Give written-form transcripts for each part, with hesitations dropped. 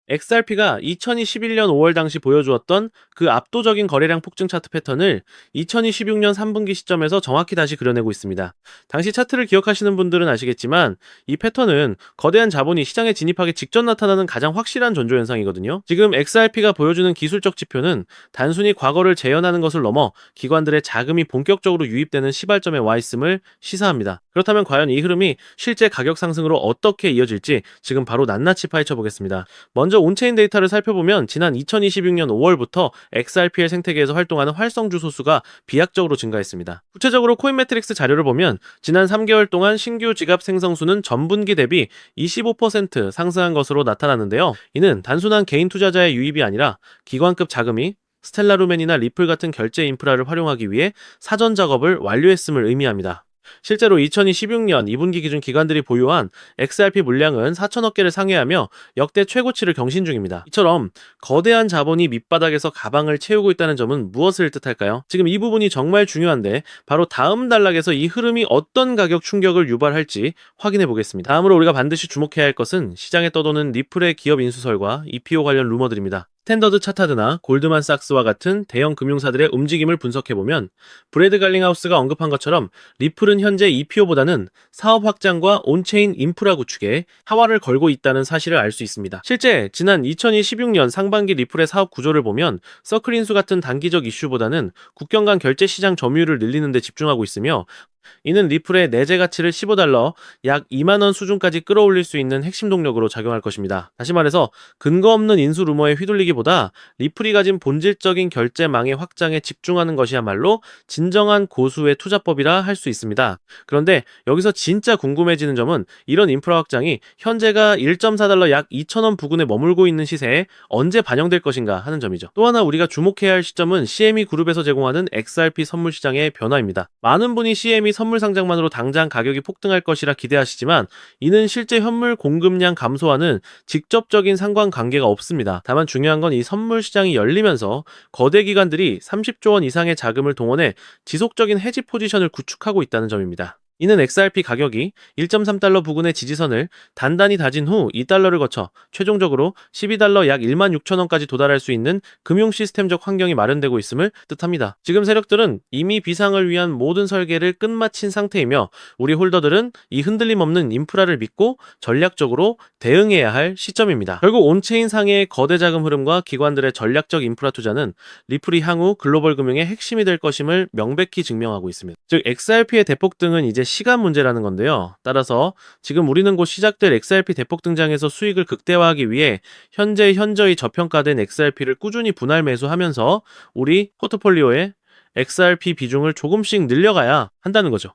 XRP가 2021년 5월 당시 보여주었던 그 압도적인 거래량 폭증 차트 패턴을 2026년 3분기 시점에서 정확히 다시 그려내고 있습니다. 당시 차트를 기억하시는 분들은 아시겠지만 이 패턴은 거대한 자본이 시장에 진입하기 직전 나타나는 가장 확실한 전조 현상이거든요. 지금 XRP가 보여주는 기술적 지표는 단순히 과거를 재현하는 것을 넘어 기관들의 자금이 본격적으로 유입되는 시발점에 와 있음을 시사합니다. 그렇다면 과연 이 흐름이 실제 가격 상승으로 어떻게 이어질지 지금 바로 낱낱이 파헤쳐 보겠습니다. 먼저 온체인 데이터를 살펴보면 지난 2026년 5월부터 XRP의 생태계에서 활동하는 활성주 소수가 비약적으로 증가했습니다. 구체적으로 코인매트릭스 자료를 보면 지난 3개월 동안 신규 지갑 생성수는 전분기 대비 25% 상승한 것으로 나타났는데요. 이는 단순한 개인 투자자의 유입이 아니라 기관급 자금이 스텔라루멘이나 리플 같은 결제 인프라를 활용하기 위해 사전 작업을 완료했음을 의미합니다. 실제로 2026년 2분기 기준 기관들이 보유한 XRP 물량은 4천억 개를 상회하며 역대 최고치를 경신 중입니다. 이처럼 거대한 자본이 밑바닥에서 가방을 채우고 있다는 점은 무엇을 뜻할까요? 지금 이 부분이 정말 중요한데 바로 다음 단락에서 이 흐름이 어떤 가격 충격을 유발할지 확인해 보겠습니다. 다음으로 우리가 반드시 주목해야 할 것은 시장에 떠도는 리플의 기업 인수설과 EPO 관련 루머들입니다. 스탠더드 차타드나 골드만삭스와 같은 대형 금융사들의 움직임을 분석해보면 브래드 갈링하우스가 언급한 것처럼 리플은 현재 EPO보다는 사업 확장과 온체인 인프라 구축에 하화를 걸고 있다는 사실을 알 수 있습니다. 실제 지난 2016년 상반기 리플의 사업 구조를 보면 서클 인수 같은 단기적 이슈보다는 국경 간 결제 시장 점유율을 늘리는 데 집중하고 있으며 이는 리플의 내재 가치를 15달러, 약 2만원 수준까지 끌어올릴 수 있는 핵심 동력으로 작용할 것입니다. 다시 말해서 근거 없는 인수 루머에 휘둘리기보다 리플이 가진 본질적인 결제망의 확장에 집중하는 것이야말로 진정한 고수의 투자법이라 할 수 있습니다. 그런데 여기서 진짜 궁금해지는 점은 이런 인프라 확장이 현재가 1.4달러 약 2천원 부근에 머물고 있는 시세에 언제 반영될 것인가 하는 점이죠. 또 하나 우리가 주목해야 할 시점은 CME 그룹에서 제공하는 XRP 선물 시장의 변화입니다. 많은 분이 CME 선물 상장만으로 당장 가격이 폭등할 것이라 기대하시지만 이는 실제 현물 공급량 감소와는 직접적인 상관관계가 없습니다. 다만 중요한 건 이 선물 시장이 열리면서 거대 기관들이 30조 원 이상의 자금을 동원해 지속적인 해지 포지션을 구축하고 있다는 점입니다. 이는 XRP 가격이 1.3달러 부근의 지지선을 단단히 다진 후 2달러를 거쳐 최종적으로 12달러 약 16,000원까지 도달할 수 있는 금융 시스템적 환경이 마련되고 있음을 뜻합니다. 지금 세력들은 이미 비상을 위한 모든 설계를 끝마친 상태이며 우리 홀더들은 이 흔들림 없는 인프라를 믿고 전략적으로 대응해야 할 시점입니다. 결국 온체인 상의 거대 자금 흐름과 기관들의 전략적 인프라 투자는 리플이 향후 글로벌 금융의 핵심이 될 것임을 명백히 증명하고 있습니다. 즉 XRP의 대폭등은 이제 시간 문제라는 건데요. 따라서 지금 우리는 곧 시작될 XRP 대폭 등장에서 수익을 극대화하기 위해 현재 현저히 저평가된 XRP를 꾸준히 분할 매수하면서 우리 포트폴리오에 XRP 비중을 조금씩 늘려가야 한다는 거죠.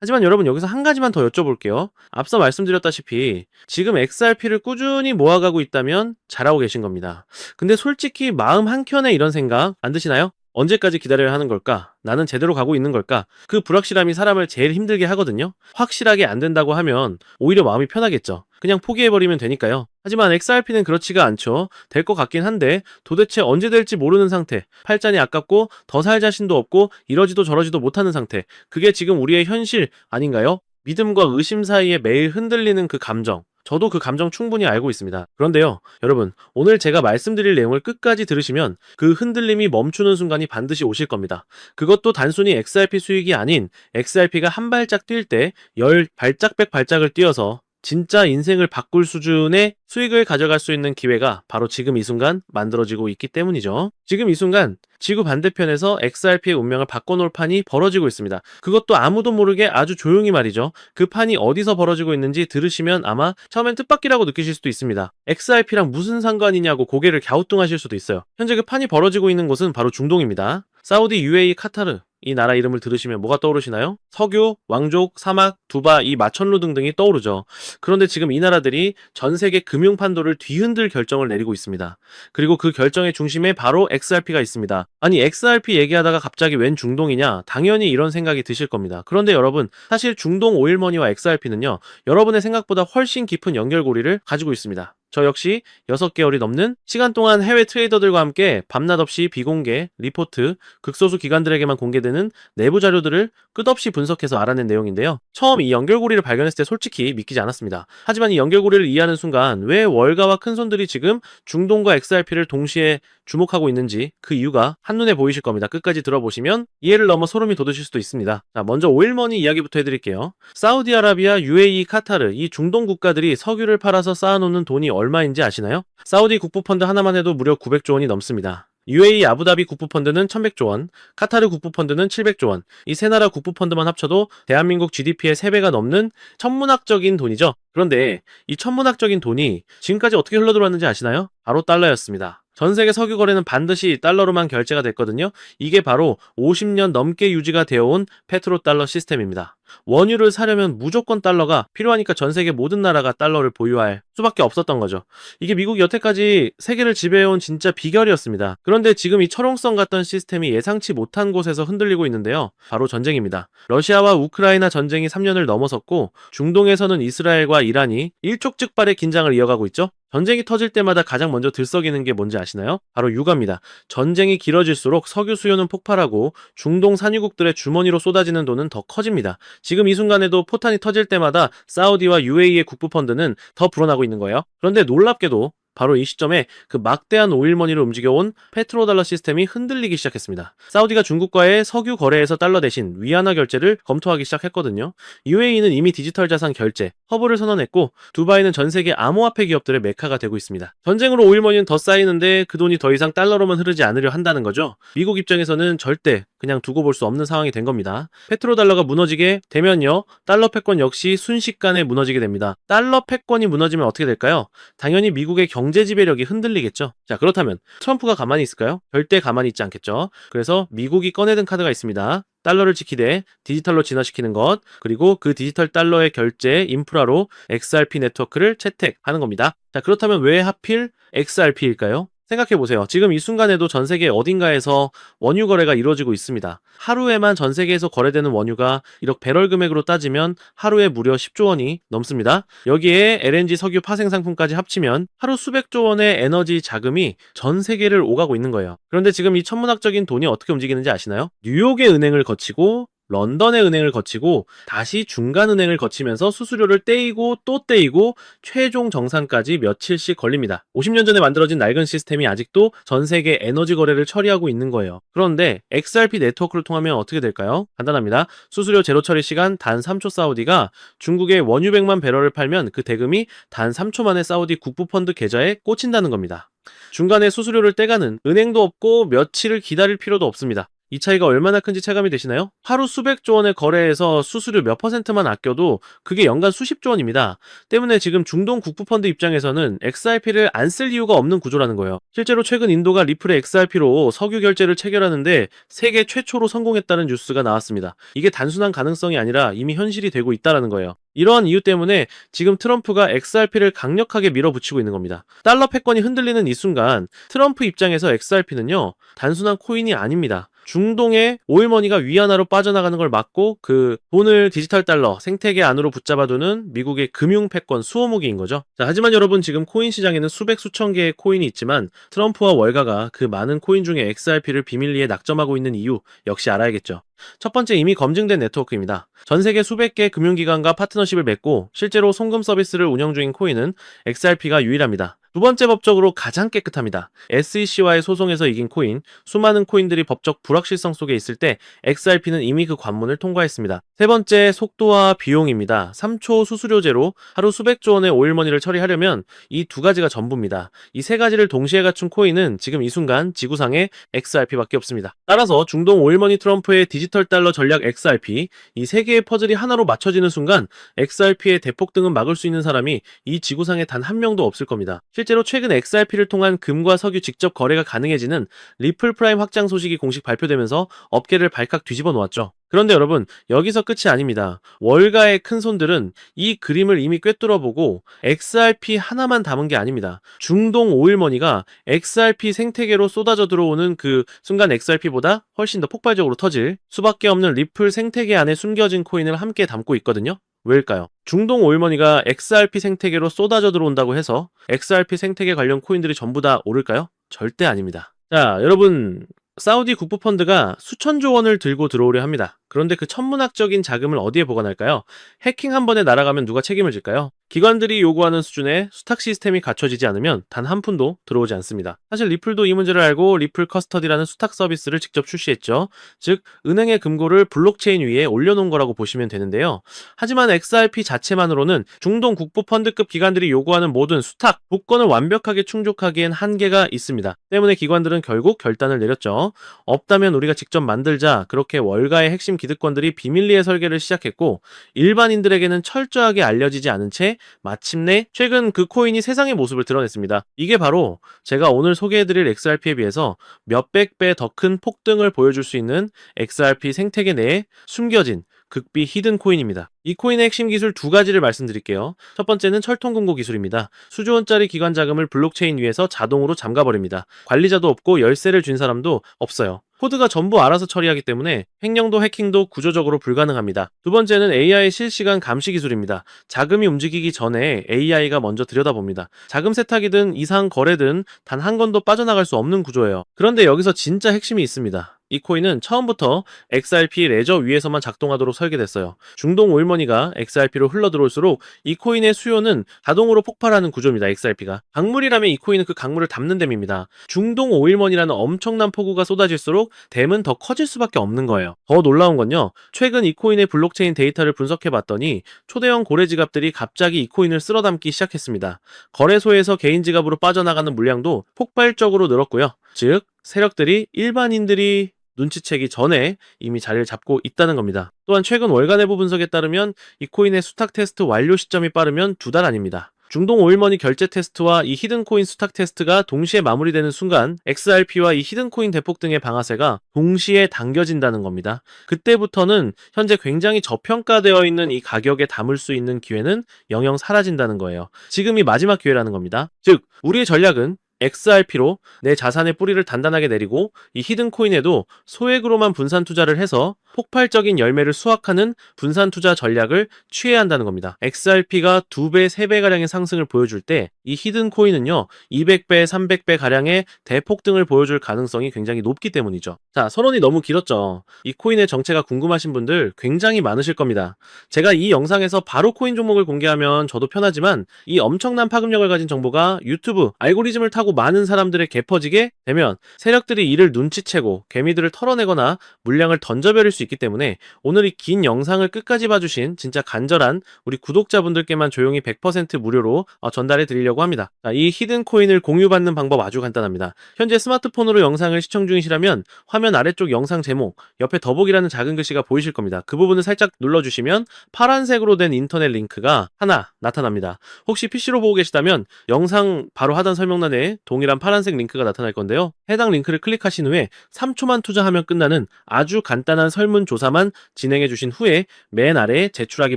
하지만 여러분 여기서 한 가지만 더 여쭤볼게요. 앞서 말씀드렸다시피 지금 XRP를 꾸준히 모아가고 있다면 잘하고 계신 겁니다. 근데 솔직히 마음 한켠에 이런 생각 안 드시나요? 언제까지 기다려야 하는 걸까? 나는 제대로 가고 있는 걸까? 그 불확실함이 사람을 제일 힘들게 하거든요. 확실하게 안 된다고 하면 오히려 마음이 편하겠죠. 그냥 포기해버리면 되니까요. 하지만 XRP는 그렇지가 않죠. 될 것 같긴 한데 도대체 언제 될지 모르는 상태, 팔잔이 아깝고 더 살 자신도 없고 이러지도 저러지도 못하는 상태, 그게 지금 우리의 현실 아닌가요? 믿음과 의심 사이에 매일 흔들리는 그 감정, 저도 그 감정 충분히 알고 있습니다. 그런데요, 여러분, 오늘 제가 말씀드릴 내용을 끝까지 들으시면 그 흔들림이 멈추는 순간이 반드시 오실 겁니다. 그것도 단순히 XRP 수익이 아닌 XRP가 한 발짝 뛸 때 10발짝백 발짝을 뛰어서 진짜 인생을 바꿀 수준의 수익을 가져갈 수 있는 기회가 바로 지금 이 순간 만들어지고 있기 때문이죠. 지금 이 순간 지구 반대편에서 XRP의 운명을 바꿔놓을 판이 벌어지고 있습니다. 그것도 아무도 모르게 아주 조용히 말이죠. 그 판이 어디서 벌어지고 있는지 들으시면 아마 처음엔 뜻밖이라고 느끼실 수도 있습니다. XRP랑 무슨 상관이냐고 고개를 갸우뚱하실 수도 있어요. 현재 그 판이 벌어지고 있는 곳은 바로 중동입니다. 사우디, UAE, 카타르, 이 나라 이름을 들으시면 뭐가 떠오르시나요? 석유, 왕족, 사막, 두바이, 마천루 등등이 떠오르죠. 그런데 지금 이 나라들이 전 세계 금융 판도를 뒤흔들 결정을 내리고 있습니다. 그리고 그 결정의 중심에 바로 XRP가 있습니다. 아니 XRP 얘기하다가 갑자기 웬 중동이냐? 당연히 이런 생각이 드실 겁니다. 그런데 여러분, 사실 중동 오일머니와 XRP는요, 여러분의 생각보다 훨씬 깊은 연결고리를 가지고 있습니다. 저 역시 6개월이 넘는 시간 동안 해외 트레이더들과 함께 밤낮 없이 비공개, 리포트, 극소수 기관들에게만 공개되는 내부 자료들을 끝없이 분석해서 알아낸 내용인데요. 처음 이 연결고리를 발견했을 때 솔직히 믿기지 않았습니다. 하지만 이 연결고리를 이해하는 순간 왜 월가와 큰손들이 지금 중동과 XRP를 동시에 주목하고 있는지 그 이유가 한눈에 보이실 겁니다. 끝까지 들어보시면 이해를 넘어 소름이 돋으실 수도 있습니다. 자, 먼저 오일머니 이야기부터 해드릴게요. 사우디아라비아, UAE, 카타르 이 중동 국가들이 석유를 팔아서 쌓아놓는 돈이 얼마인지 아시나요? 사우디 국부펀드 하나만 해도 무려 900조 원이 넘습니다. UAE 아부다비 국부펀드는 1100조 원, 카타르 국부펀드는 700조 원, 이 세 나라 국부펀드만 합쳐도 대한민국 GDP의 3배가 넘는 천문학적인 돈이죠. 그런데 이 천문학적인 돈이 지금까지 어떻게 흘러들어왔는지 아시나요? 바로 달러였습니다. 전 세계 석유 거래는 반드시 달러로만 결제가 됐거든요. 이게 바로 50년 넘게 유지가 되어온 페트로달러 시스템입니다. 원유를 사려면 무조건 달러가 필요하니까 전 세계 모든 나라가 달러를 보유할 수밖에 없었던 거죠. 이게 미국이 여태까지 세계를 지배해온 진짜 비결이었습니다. 그런데 지금 이 철옹성 같던 시스템이 예상치 못한 곳에서 흔들리고 있는데요. 바로 전쟁입니다. 러시아와 우크라이나 전쟁이 3년을 넘어섰고 중동에서는 이스라엘과 이란이 일촉즉발의 긴장을 이어가고 있죠. 전쟁이 터질 때마다 가장 먼저 들썩이는 게 뭔지 아시나요? 바로 유가입니다. 전쟁이 길어질수록 석유 수요는 폭발하고 중동 산유국들의 주머니로 쏟아지는 돈은 더 커집니다. 지금 이 순간에도 포탄이 터질 때마다 사우디와 UAE의 국부펀드는 더 불어나고 있는 거예요. 그런데 놀랍게도 바로 이 시점에 그 막대한 오일머니를 움직여온 페트로달러 시스템이 흔들리기 시작했습니다. 사우디가 중국과의 석유 거래에서 달러 대신 위안화 결제를 검토하기 시작했거든요. UAE는 이미 디지털 자산 결제, 허브를 선언했고 두바이는 전 세계 암호화폐 기업들의 메카가 되고 있습니다. 전쟁으로 오일머니는 더 쌓이는데 그 돈이 더 이상 달러로만 흐르지 않으려 한다는 거죠. 미국 입장에서는 절대 그냥 두고 볼 수 없는 상황이 된 겁니다. 페트로달러가 무너지게 되면요, 달러 패권 역시 순식간에 무너지게 됩니다. 달러 패권이 무너지면 어떻게 될까요? 당연히 미국의 경제 지배력이 흔들리겠죠. 자, 그렇다면 트럼프가 가만히 있을까요? 절대 가만히 있지 않겠죠. 그래서 미국이 꺼내든 카드가 있습니다. 달러를 지키되 디지털로 진화시키는 것, 그리고 그 디지털 달러의 결제 인프라로 XRP 네트워크를 채택하는 겁니다. 자, 그렇다면 왜 하필 XRP일까요? 생각해보세요. 지금 이 순간에도 전 세계 어딘가에서 원유 거래가 이루어지고 있습니다. 하루에만 전 세계에서 거래되는 원유가 이렇게 배럴 금액으로 따지면 하루에 무려 10조 원이 넘습니다. 여기에 LNG 석유 파생 상품까지 합치면 하루 수백조 원의 에너지 자금이 전 세계를 오가고 있는 거예요. 그런데 지금 이 천문학적인 돈이 어떻게 움직이는지 아시나요? 뉴욕의 은행을 거치고 런던의 은행을 거치고 다시 중간은행을 거치면서 수수료를 떼이고 또 떼이고 최종 정산까지 며칠씩 걸립니다. 50년 전에 만들어진 낡은 시스템이 아직도 전 세계 에너지 거래를 처리하고 있는 거예요. 그런데 XRP 네트워크를 통하면 어떻게 될까요? 간단합니다. 수수료 제로 처리 시간 단 3초 사우디가 중국에 원유 100만 배럴을 팔면 그 대금이 단 3초 만에 사우디 국부펀드 계좌에 꽂힌다는 겁니다. 중간에 수수료를 떼가는 은행도 없고 며칠을 기다릴 필요도 없습니다. 이 차이가 얼마나 큰지 체감이 되시나요? 하루 수백조 원의 거래에서 수수료 몇 퍼센트만 아껴도 그게 연간 수십조 원입니다. 때문에 지금 중동 국부펀드 입장에서는 XRP를 안 쓸 이유가 없는 구조라는 거예요. 실제로 최근 인도가 리플의 XRP로 석유 결제를 체결하는데 세계 최초로 성공했다는 뉴스가 나왔습니다. 이게 단순한 가능성이 아니라 이미 현실이 되고 있다는 거예요. 이러한 이유 때문에 지금 트럼프가 XRP를 강력하게 밀어붙이고 있는 겁니다. 달러 패권이 흔들리는 이 순간 트럼프 입장에서 XRP는요, 단순한 코인이 아닙니다. 중동의 오일머니가 위안화로 빠져나가는 걸 막고 그 돈을 디지털 달러 생태계 안으로 붙잡아두는 미국의 금융 패권 수호무기인 거죠. 자, 하지만 여러분, 지금 코인 시장에는 수백 수천 개의 코인이 있지만 트럼프와 월가가 그 많은 코인 중에 XRP를 비밀리에 낙점하고 있는 이유 역시 알아야겠죠. 첫 번째, 이미 검증된 네트워크입니다. 전 세계 수백 개 금융기관과 파트너십을 맺고 실제로 송금 서비스를 운영 중인 코인은 XRP가 유일합니다. 두 번째, 법적으로 가장 깨끗합니다. SEC와의 소송에서 이긴 코인, 수많은 코인들이 법적 불확실성 속에 있을 때 XRP는 이미 그 관문을 통과했습니다. 세 번째, 속도와 비용입니다. 3초 수수료제로 하루 수백조 원의 오일머니를 처리하려면 이 두 가지가 전부입니다. 이 세 가지를 동시에 갖춘 코인은 지금 이 순간 지구상에 XRP밖에 없습니다. 따라서 중동 오일머니 트럼프의 디지털 달러 전략 XRP, 이 세 개의 퍼즐이 하나로 맞춰지는 순간 XRP의 대폭등은 막을 수 있는 사람이 이 지구상에 단 한 명도 없을 겁니다. 실제로 최근 XRP를 통한 금과 석유 직접 거래가 가능해지는 리플 프라임 확장 소식이 공식 발표되면서 업계를 발칵 뒤집어 놓았죠. 그런데 여러분, 여기서 끝이 아닙니다. 월가의 큰손들은 이 그림을 이미 꿰뚫어보고 XRP 하나만 담은 게 아닙니다. 중동 오일머니가 XRP 생태계로 쏟아져 들어오는 그 순간 XRP보다 훨씬 더 폭발적으로 터질 수밖에 없는 리플 생태계 안에 숨겨진 코인을 함께 담고 있거든요. 왜일까요? 중동 오일머니가 XRP 생태계로 쏟아져 들어온다고 해서 XRP 생태계 관련 코인들이 전부 다 오를까요? 절대 아닙니다. 자, 여러분, 사우디 국부펀드가 수천조 원을 들고 들어오려 합니다. 그런데 그 천문학적인 자금을 어디에 보관할까요? 해킹 한 번에 날아가면 누가 책임을 질까요? 기관들이 요구하는 수준의 수탁 시스템이 갖춰지지 않으면 단 한 푼도 들어오지 않습니다. 사실 리플도 이 문제를 알고 리플 커스터디라는 수탁 서비스를 직접 출시했죠. 즉, 은행의 금고를 블록체인 위에 올려놓은 거라고 보시면 되는데요. 하지만 XRP 자체만으로는 중동 국부펀드급 기관들이 요구하는 모든 수탁, 복권을 완벽하게 충족하기엔 한계가 있습니다. 때문에 기관들은 결국 결단을 내렸죠. 없다면 우리가 직접 만들자. 그렇게 월가의 핵심 기득권들이 비밀리에 설계를 시작했고, 일반인들에게는 철저하게 알려지지 않은 채 마침내 최근 그 코인이 세상의 모습을 드러냈습니다. 이게 바로 제가 오늘 소개해드릴 XRP에 비해서 몇백 배 더 큰 폭등을 보여줄 수 있는 XRP 생태계 내에 숨겨진 극비 히든 코인입니다. 이 코인의 핵심 기술 두 가지를 말씀드릴게요. 첫 번째는 철통금고 기술입니다. 수조 원짜리 기관 자금을 블록체인 위에서 자동으로 잠가버립니다. 관리자도 없고 열쇠를 준 사람도 없어요. 코드가 전부 알아서 처리하기 때문에 횡령도 해킹도 구조적으로 불가능합니다. 두 번째는 AI 실시간 감시 기술입니다. 자금이 움직이기 전에 AI가 먼저 들여다봅니다. 자금 세탁이든 이상 거래든 단 한 건도 빠져나갈 수 없는 구조예요. 그런데 여기서 진짜 핵심이 있습니다. 이 코인은 처음부터 XRP 레저 위에서만 작동하도록 설계됐어요. 중동 오일머니가 XRP로 흘러들어올수록 이 코인의 수요는 자동으로 폭발하는 구조입니다. XRP가. 강물이라면 이 코인은 그 강물을 담는 댐입니다. 중동 오일머니라는 엄청난 폭우가 쏟아질수록 댐은 더 커질 수밖에 없는 거예요. 더 놀라운 건요. 최근 이 코인의 블록체인 데이터를 분석해봤더니 초대형 고래 지갑들이 갑자기 이 코인을 쓸어담기 시작했습니다. 거래소에서 개인 지갑으로 빠져나가는 물량도 폭발적으로 늘었고요. 즉, 세력들이 일반인들이 눈치채기 전에 이미 자리를 잡고 있다는 겁니다. 또한 최근 월가 내부 분석에 따르면 이 코인의 수탁 테스트 완료 시점이 빠르면 2달 안입니다. 중동 오일머니 결제 테스트와 이 히든코인 수탁 테스트가 동시에 마무리되는 순간 XRP와 이 히든코인 대폭 등의 방아쇠가 동시에 당겨진다는 겁니다. 그때부터는 현재 굉장히 저평가되어 있는 이 가격에 담을 수 있는 기회는 영영 사라진다는 거예요. 지금이 마지막 기회라는 겁니다. 즉, 우리의 전략은 XRP로 내 자산의 뿌리를 단단하게 내리고 이 히든코인에도 소액으로만 분산 투자를 해서 폭발적인 열매를 수확하는 분산 투자 전략을 취해야 한다는 겁니다. XRP가 2배, 3배가량의 상승을 보여줄 때 이 히든코인은요 200배, 300배 가량의 대폭등을 보여줄 가능성이 굉장히 높기 때문이죠. 자, 서론이 너무 길었죠. 이 코인의 정체가 궁금하신 분들 굉장히 많으실 겁니다. 제가 이 영상에서 바로 코인 종목을 공개하면 저도 편하지만 이 엄청난 파급력을 가진 정보가 유튜브 알고리즘을 타고 많은 사람들에게 개퍼지게 되면 세력들이 이를 눈치채고 개미들을 털어내거나 물량을 던져버릴 수 있기 때문에 오늘 이 긴 영상을 끝까지 봐주신 진짜 간절한 우리 구독자분들께만 조용히 100% 무료로 전달해 드리려고 합니다. 자, 이 히든 코인을 공유받는 방법 아주 간단합니다. 현재 스마트폰으로 영상을 시청 중이시라면 화면 아래쪽 영상 제목 옆에 더보기라는 작은 글씨가 보이실 겁니다. 그 부분을 살짝 눌러주시면 파란색으로 된 인터넷 링크가 하나 나타납니다. 혹시 PC로 보고 계시다면 영상 바로 하단 설명란에 동일한 파란색 링크가 나타날 건데요. 해당 링크를 클릭하신 후에 3초만 투자하면 끝나는 아주 간단한 설문조사만 진행해 주신 후에 맨 아래에 제출하기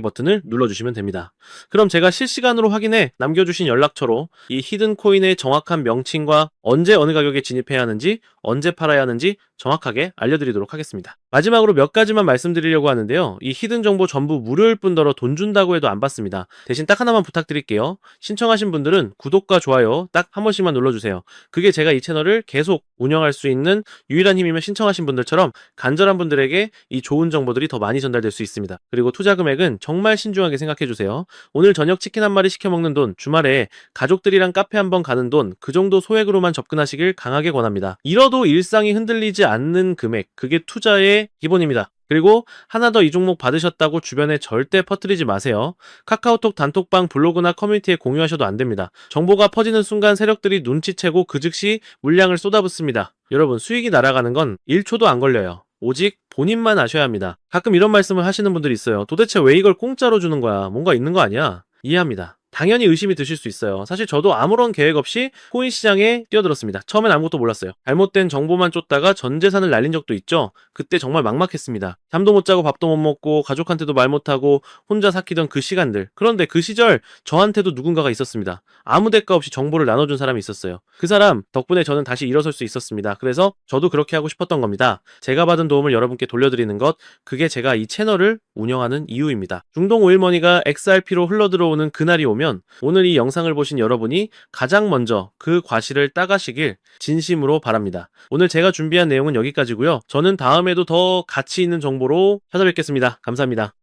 버튼을 눌러주시면 됩니다. 그럼 제가 실시간으로 확인해 남겨주신 연락처로 이 히든코인의 정확한 명칭과 언제 어느 가격에 진입해야 하는지 언제 팔아야 하는지 정확하게 알려드리도록 하겠습니다. 마지막으로 몇 가지만 말씀드리려고 하는데요. 이 히든 정보 전부 무료일 뿐더러 돈 준다고 해도 안 받습니다. 대신 딱 하나만 부탁드릴게요. 신청하신 분들은 구독과 좋아요 딱 한 번씩만 눌러주세요. 그게 제가 이 채널을 계속 운영할 수 있는 유일한 힘이면 신청하신 분들처럼 간절한 분들에게 이 좋은 정보들이 더 많이 전달될 수 있습니다. 그리고 투자 금액은 정말 신중하게 생각해주세요. 오늘 저녁 치킨 한 마리 시켜 먹는 돈, 주말에 가족들이랑 카페 한번 가는 돈, 그 정도 소액으로만 접근하시길 강하게 권합니다. 잃어도 일상이 흔들리지 않는 금액, 그게 투자의 기본입니다. 그리고 하나 더 이 종목 받으셨다고 주변에 절대 퍼뜨리지 마세요. 카카오톡 단톡방 블로그나 커뮤니티에 공유하셔도 안 됩니다. 정보가 퍼지는 순간 세력들이 눈치채고 그 즉시 물량을 쏟아붓습니다. 여러분, 수익이 날아가는 건 1초도 안 걸려요. 오직 본인만 아셔야 합니다. 가끔 이런 말씀을 하시는 분들이 있어요. 도대체 왜 이걸 공짜로 주는 거야? 뭔가 있는 거 아니야? 이해합니다. 당연히 의심이 드실 수 있어요. 사실 저도 아무런 계획 없이 코인 시장에 뛰어들었습니다. 처음엔 아무것도 몰랐어요. 잘못된 정보만 쫓다가 전 재산을 날린 적도 있죠. 그때 정말 막막했습니다. 잠도 못 자고 밥도 못 먹고 가족한테도 말 못하고 혼자 삭히던 그 시간들. 그런데 그 시절 저한테도 누군가가 있었습니다. 아무 대가 없이 정보를 나눠준 사람이 있었어요. 그 사람 덕분에 저는 다시 일어설 수 있었습니다. 그래서 저도 그렇게 하고 싶었던 겁니다. 제가 받은 도움을 여러분께 돌려드리는 것, 그게 제가 이 채널을 운영하는 이유입니다. 중동 오일머니가 XRP로 흘러들어오는 그날이 오면 오늘 이 영상을 보신 여러분이 가장 먼저 그 과실을 따가시길 진심으로 바랍니다. 오늘 제가 준비한 내용은 여기까지고요. 저는 다음에도 더 가치 있는 정보로 찾아뵙겠습니다. 감사합니다.